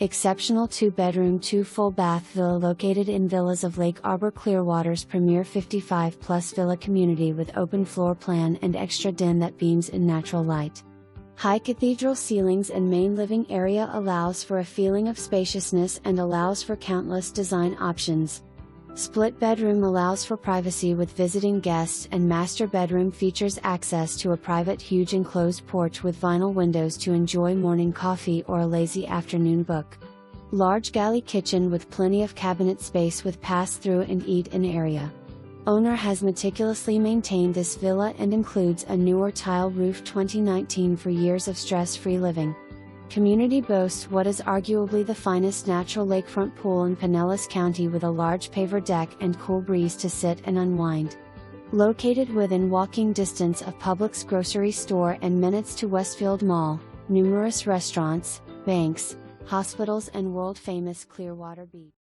Exceptional 2-bedroom 2-full-bath villa located in Villas of Lake Arbor, Clearwater's premier 55-plus villa community with open floor plan and extra den that beams in natural light. High cathedral ceilings and main living area allows for a feeling of spaciousness and allows for countless design options. Split bedroom allows for privacy with visiting guests, and master bedroom features access to a private huge enclosed porch with vinyl windows to enjoy morning coffee or a lazy afternoon book. Large galley kitchen with plenty of cabinet space with pass-through and eat-in area. Owner has meticulously maintained this villa and includes a newer tile roof 2019 for years of stress-free living. Community boasts what is arguably the finest natural lakefront pool in Pinellas County with a large paver deck and cool breeze to sit and unwind. Located within walking distance of Publix Grocery Store and minutes to Westfield Mall, numerous restaurants, banks, hospitals and world-famous Clearwater Beach.